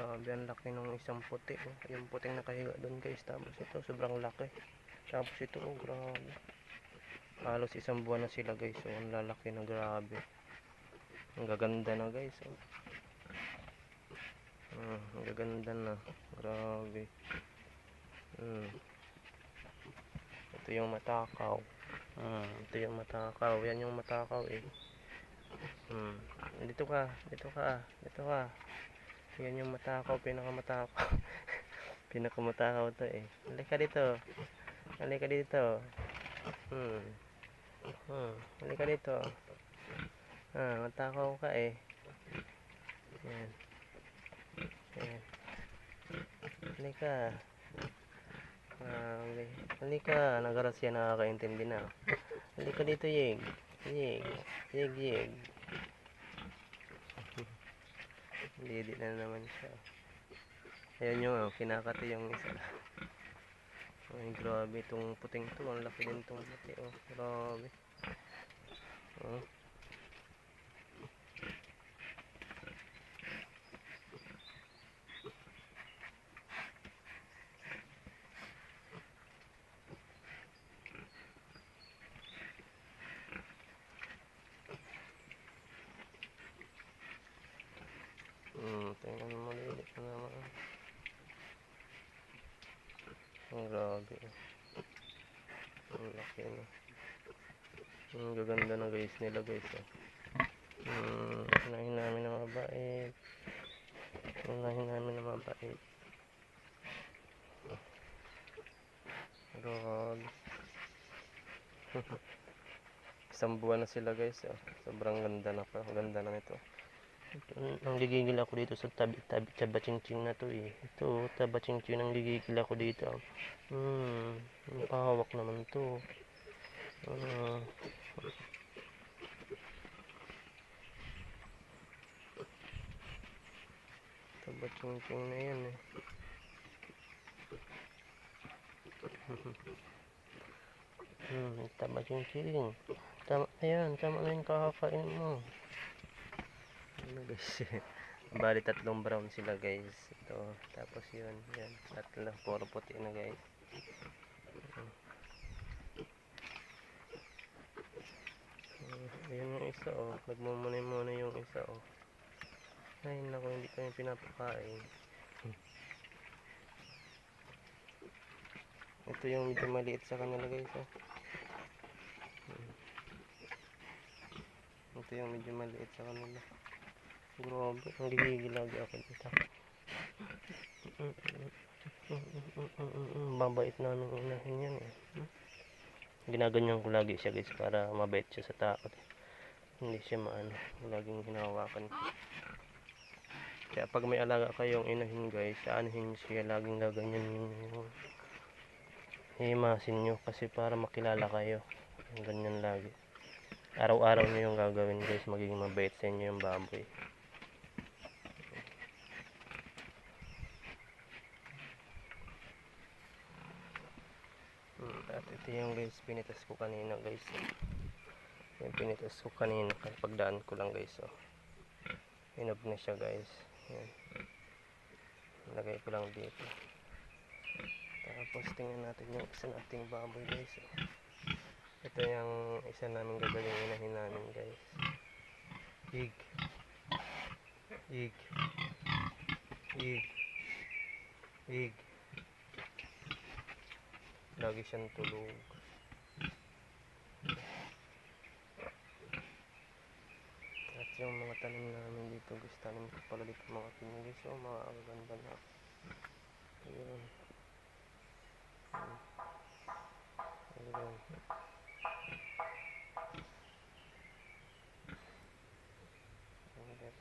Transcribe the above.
Grabe, ang laki ng isang puti. Oh. Yung puting nakahiga doon guys. Tapos ito, sobrang laki. Tapos ito, oh, grabe. Halos isang buwan na sila guys. So, ang lalaki na, grabe. Ang gaganda na guys. Oh. Ang gaganda na. Grabe. Ito yung matakaw. Ito yung matakaw. Yan yung matakaw eh. Dito ka. Dito ka. Dito ka. Yan yung matakaw. Pinakamatakaw. Pinakamatakaw to eh. Halika dito. Halika dito. Halika dito. Matakaw ka eh. Yan. Yan. Halika. Okay. Halika. Nagaras yan, nakakaintindi na. Halika dito, Yeg. Yeg. Yeg, Yeg. Lidi na naman siya. Ayan yung kinakati yung isa. Ay, grabe itong puting to. Ang laki din itong puti. Oh, grabe. Oh. Tingnan mo lilit na naman. Ang grabe. Ang laki na. Ang gaganda na guys nila guys. Unahin namin na mabait. Unahin namin na mabait. Grabe. Isang buwan na sila guys. Sobrang ganda na pa. Ganda na nito. Ang gigigil ako dito sa tabi-tabi taba-ching-ching na to eh. Ito, taba-ching-ching ang gigigil ako dito. Pahawak naman to. Taba-ching-ching na yan eh. Taba-ching-ching. Tama, ayan, tama na yung kakakain mo. Ano guys, bali 3 brown sila guys. Ito, tapos yun, yan, 3, puro puti na guys. Ayan yung isa oh, nagmumunay-munay yung isa oh. Ay naku, hindi kami pinapakain. Ito yung medyo maliit sa kanila guys oh. Ito yung medyo maliit sa kanila. Grabe, ang gigigil lagi ako dito. Mabait namin unahin yan eh. Ginaganyan ko lagi siya guys para mabait siya sa takot. Hindi siya maano, laging hinahawakan ko. Kaya pag may alaga kayong inahin guys, anuhin siya, laging gaganyan yung himasin nyo kasi para makilala kayo. Ganyan lagi. Araw-araw nyo yung gagawin guys, magiging mabait sa inyo yung baboy. At ito yung guys, pinitas ko kanina guys. Yung pinitas ko kanina, pagdaan ko lang guys. Hinog na siya guys. Yan. Lagay ko lang dito. Tapos tingnan natin yung isa nating baboy guys. Ito yung isa namin gagaling inahin namin guys. Ig. Ig. Ig. Ig. Lagi siyang tulog. At yung mga tanim namin dito guys, tanim ko pala dito mga pinili. So mga aganda na. Ayun. Ayun. Ayun.